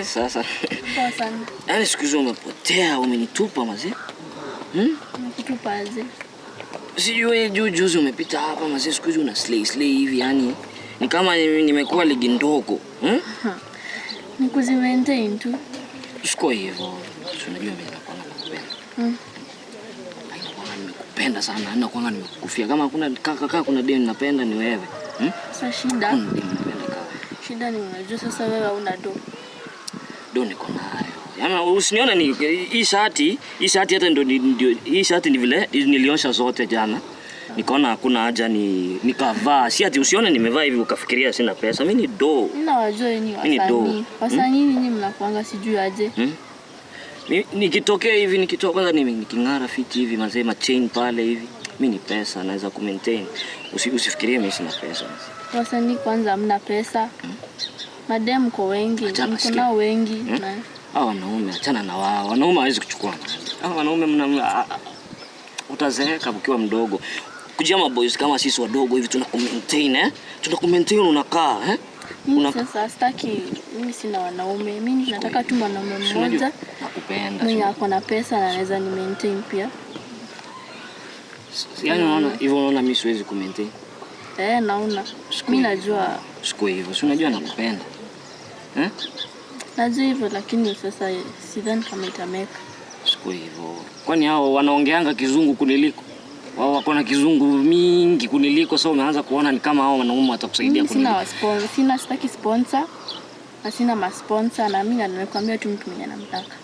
Sasa. Poa sana. Yaani siku hizo umepotea, umenitupa mazee. Nikutupa aje? Sijui juzi umepita hapa mazee, siku hizo una slay hivi yani. Ni kama nimekuwa ligi ndogo. Nikuzimaintain tu. Siko hivyo. Unajua mimi nakupenda. Nimekupenda sana, nakuanga nimekufia. Kama kuna demu napenda ni wewe. Sasa shida. Shida ni unajua sasa wewe hauna do. Do niko nayo. Yaani usinione ni hii shati hata ndio hii shati ni vile niliosha zote jana. Nikaona hakuna haja nikavaa. Si ati usione nimevaa hivi ukafikiria sina pesa. Mimi ni do. Ninawajua ni wasanii. Wasanii nyinyi mnakuanga sijui aje. Nikitokea hivi kwanza niking'ara fit hivi mazee chain pale hivi. Mimi ni pesa naweza kumaintain. Usifikirie mimi sina pesa. Wasanii kwanza hamna pesa. Madem kwa wengi, mko nao wengi na wanaume achana na wao. Wanaume hawezi kuchukua. Wanaume utazeeka ukiwa mdogo. Kujia maboys kama sisi wadogo hivi tunakumaintain Tunakumaintain unakaa Sasa sitaki mimi sina wanaume. Mimi nataka tu mwanaume mmoja. Nakupenda. Mwenye ako na pesa na anaweza ni maintain pia. Yaani unaona hivyo unaona mimi siwezi kumaintain. Naona. Mimi najua siku hivyo. Si unajua nakupenda. Najua hivyo lakini sasa sidhani kama itameka. Siku hivyo. Kwani hao wanaongeanga kizungu kuniliko? Wao wako na kizungu mingi kuniliko, sasa unaanza kuona ni kama hao wanaume watakusaidia kuniliko. Sitaki sponsor. Na sina ma-sponsor na mimi nimekwambia tu mtu mwenye anamtaka.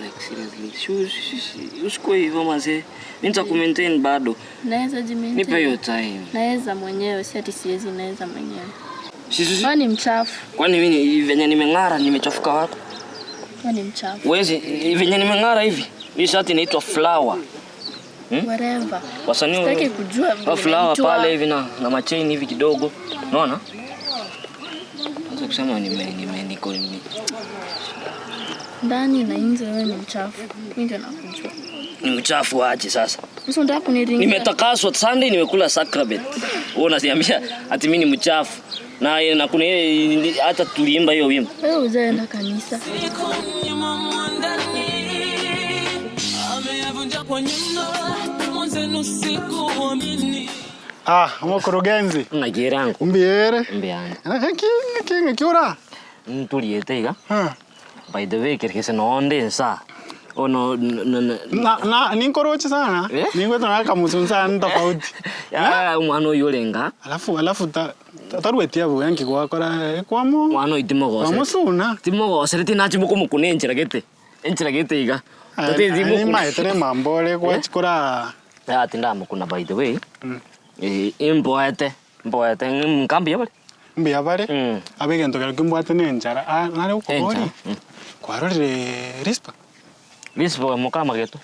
Like seriously. Usiku hivyo mazee. Mimi nitakumaintain bado. Naweza jimaintain. Nipe hiyo time. Naweza mwenyewe, si ati siwezi, naweza mwenyewe. Wewe ni mchafu. Kwani mimi venye nimeng'ara nimechafuka wapi? Wewe ni mchafu. Wewe venye nimeng'ara hivi. Hii shati inaitwa flower. Whatever. Wasanii sitaki kujua vile. Flower pale hivi na machain hivi kidogo. Unaona? Sasa kusema niko ndani na nje wewe ni mchafu. Mimi ndio nakujua. Ni mchafu aje sasa? Sasa unataka kuniringia. Nimetakaswa Sunday nimekula sacrament. Wewe unaniambia ati mimi ni mchafu. Na kuna hata tuliimba hiyo wimbo. Wewe uzaenda kanisa. Umukurugenzi. Nagirangu. Mbiere. Mbiana. Kinga kiura. Ntuliyete iga. By the way kirkese nonde sa. Ono ninkoroche sana. Ningwe tunaka musunza tofauti. Umwana uyolenga. Alafu taruetia bu yanki gwakora kwamo. Mwana itimogo. Amusuna. Timogo sereti nachi muko mukune enchiragete. Enchiragete iga. Tatezi muko. Ni maetere mambole gwachikora. Tinda mukuna by the way. Imboete nkambi yabale. Mbia bare. Abegento kalkumbwate nenjara. Nare ukobori. Kwarore rispa. Rispa mukama geto.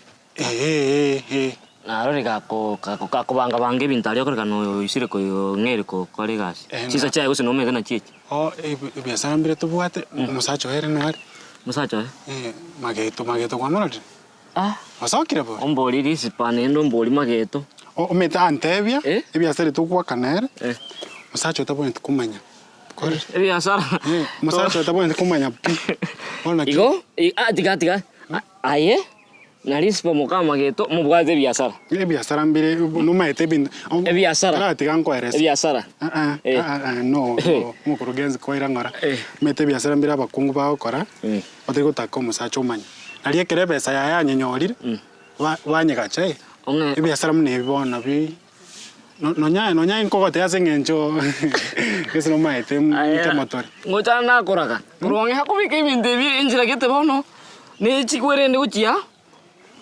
Narori kakubanga bange bintalio kano isire ko ngere ko kolegas. Sisa chaye gose no mega na chichi. Biasara mbere tubwate musacho here nari. Musacho mageto kwa moradi. Masokire bo. Omboli rispa nendo omboli mageto. Ometa antebia ebiasara tukwa kanere. Musacho tabone kumanya. Ebiasara. Musacho tabone kumanya. Ona igo tiga. Aye. Narispa mukama geto mubwaze biasara. Biasara mbere no maete bintu. Biasara. Ati ganko eres. Biasara. No. Mukurugenzi koira ngora. Mete biasara mbere abakungu bakora. Otari gutaka musacho umanya. Nari ekere pesa ya nyenyorire. Wanyega chae. Biasara mune bibona bi. Nonya inkogote asengencho. Kesino maete motor. Ngocha nakoraga. Kuronge hakubika ibintu injira gete bono. Ni chikwere ndi uchia.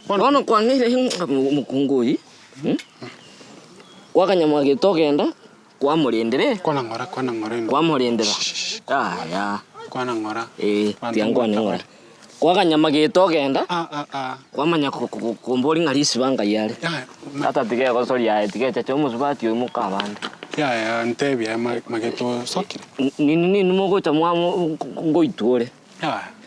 Bono kwangire mukungui. Wakanyama gitogenda kwa murendere. Kwana ngora. Kwa murendera. Ya. Kwana ngora. Tiangwa ni ngora. Wakanyama gitogenda. Kwa manya kumbori ngarisi banga yale. Hata tige ko sori ya tige chacho musubati yo mukabande. Ya ntebia mageto sokire. Ni mugocha mwa ngoitore.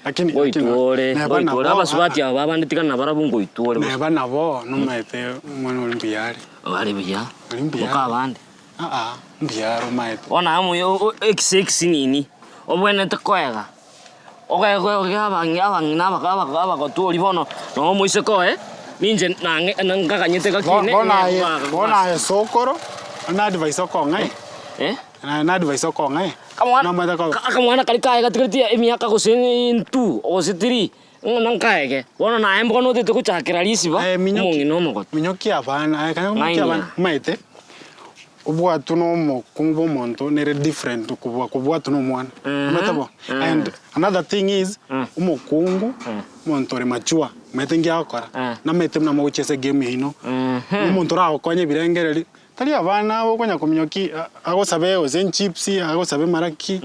Lakini ngoitore abasubati abandi tikana barabu ngoitore. Neba nabo no maete mwana olimpiare. Bari biya. Mukabande. Mbiaro maete. Ona amu yo XX nini. obwene tekwega ogaba gotu libono no moise koe ninje ngakanyete gakine bona sokoro na advice ko ngai na advice ko ngai kamwana kali kae gatikiriti emiaka gosentu ositiri nankaege bona na embo no tete kuchakira lisiba mungi no mogo minyoki abana kana mungi abana maite ubwatu no mukungu monto nere different kubwatu no mwana metabo and another thing is umukungu monto re machua mete ngiakora na mete na mo chese game hino umuntu ra okonye birengereri tali abana bokonya kuminyoki ago sabe ozen chips ago sabe maraki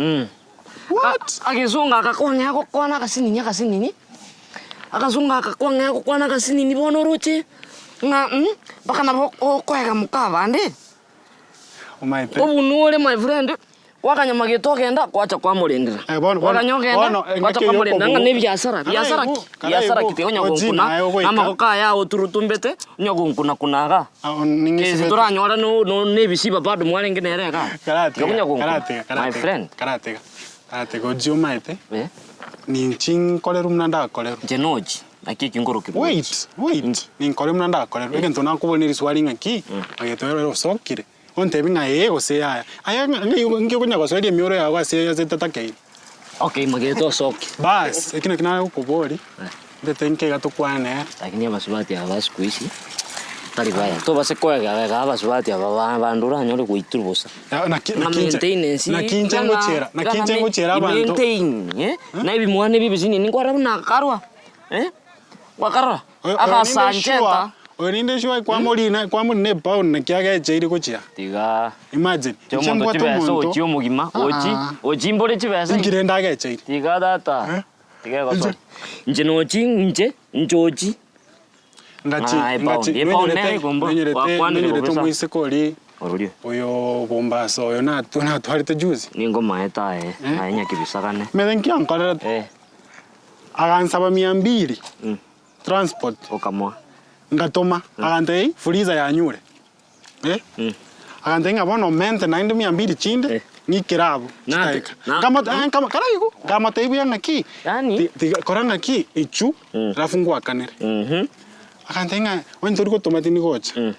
what agizunga akakwanya akokwana kasinini akazunga akakwanya akokwana kasinini bono roche nga bakana bokwega mukabande umaite obunule my friend wakanyama getogenda kwacha kwa mulendera wakanyogenda kwacha kwa mulendera nga nebyasara kiteonya gonkuna ama kokaya oturutumbete nyogonkuna kunaga kezi turanyora no nebisiba bado mwalengenerega my friend karate goji umaite ninching koleru mnanda koleru jenoji akiki ngorokiro wait ninkole mnanda koleru egento nakubonira swaringa ki agetoro sokire onte binga ego se aya ngi kunya kwaswali mioro ya kwase yazetatake okay mageto soki bas ekina kina ukubori ndetenke gatukwane lakini abasubati abaskuisi tari baya to base kwega abasubati abandura nyore kuiturubosa na kinje ngochera abantu na ibi mwane bibizini ningwara na karwa wakarwa akasanjeta orinde shwa kwa muri ne pound na kyaga cheiri kuchia tiga imagine chombo chibeso chiomugima oji mbore chibeso ngirenda ga cheiri tiga data tiga goso njoji ngachi nyerete muise kori orurio oyo bombaso oyo na twarite juice ningo maeta anya kibisagane medenki ankara agansaba 200 transport okamwa ngatoma agantei freezer ya nyure agantei ngabono mente 200 chinde ngikirabo chitaika kama karaigo kama taibu yanga ki yani koranga ki ichu rafungwa kanere agantei nga wentori ko tomati ni gocha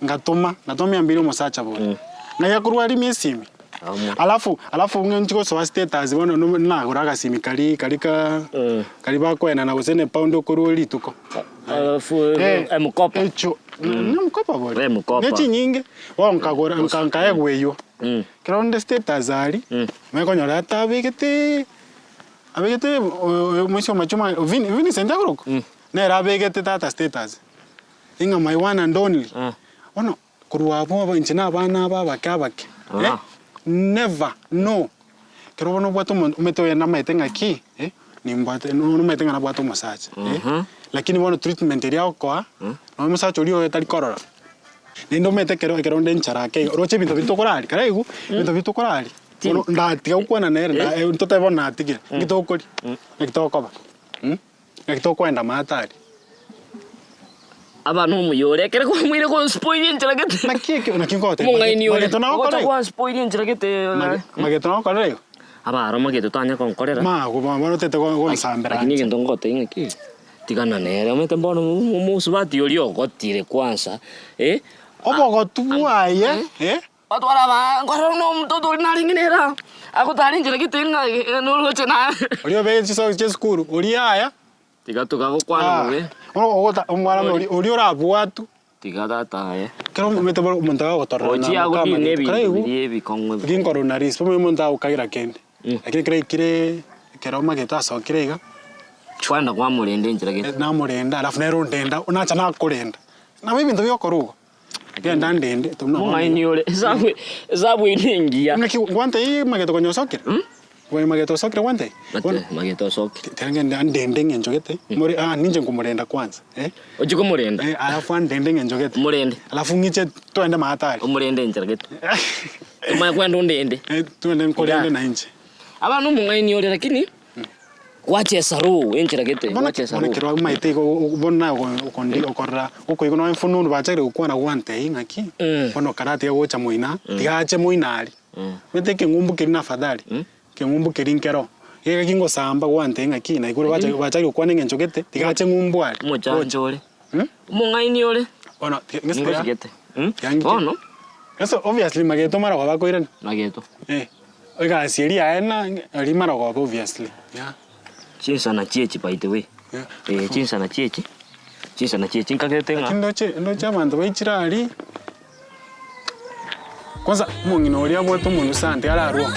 ngatoma 200 musacha bone ngaya kurwari miesimi alafu ngenchiko so status bono na guraga simi kali bakwena na gusene pound okuruli tuko mkopa echo mkopa bore ngechi nyinge wonkagora nkankayegweyo kronde status ali mekonyora tabigete abigete mwisho machuma vini senda kuroko nera abigete tata status inga my one and only ono kuruabo inchina bana babakabake never no kero no bwato umeto na maitenga ki ni mbate no maitenga na bwato massage lakini bono treatment ria kwa no massage rio tali korora nindo mete kero ndenchara ke roche binto korali karaigu binto korali no ndatiga ukwana nere ntote bona atigire ngitokori ngitokoba ngitokwenda matari abantu muyore kere ko mwire ko spoiling nchiragete nakingote mageto na ko spoiling nchiragete mageto na ko leo abaro mageto tanya ko nkorera mago bano tete ko nsambera lakini ngendo ngote ingeki tigana nere mete mbono musubati olio gotire kwanza obogo tubuaye batwara ba ngoro no mtoto nalinginera akutari nchiragete no loche na olio be chiso cheskuru oliaya tigatuka ko kwana muge ogota umwana uri urabwatu tigadata kero mete montaga gotorra oji ago nebi kongwe ngingoro naris pomo montaga ukagira kende lakini kero mageta so kirega chwana kwa mulende njiragete na mulenda alafu nero ndenda unacha na kurenda na bibi ndo byokorugo agenda ndende tumno mungaini yole zabu iningia ngwante iyi mageto konyosokira Wewe mageto sokre wante? Mageto sokre. Tengende ndende njogete. Muri ninje ngumurenda kwanza. Ojuko murenda. Alafu ndende njogete. Murende. Alafu ngiche twende mahatari. Umurende njogete. Tuma kwenda ndende. Twende nkorende na nje. Abantu mungaini yole lakini wache saru enchiragete wache saru. Kero maite ko bonna ukondi okorra uko ikono mfununu bachare ukwana wante ingaki. Bono karate gocha muina. Tigache muina ali. Meteke ngumbu kirina fadhali. ng'umbu kerinkero yega kingo samba gwantenga kina iguru bacha gukwana ngenchogete tigache ng'umbu ali Mochanjore. Mungaini ole. ono Ngosira. ngesira Yangi. Oh no. eso obviously mageto mara kwa bakoirani Mageto. oiga sieri aena ali mara kwa obviously yeah Chinsa na chechi by the way. Chinsa na chechi. Chinsa na chechi nkagete nga. ndoche abantu baichira ali kwanza mungino uria mwetu munu sante ararwo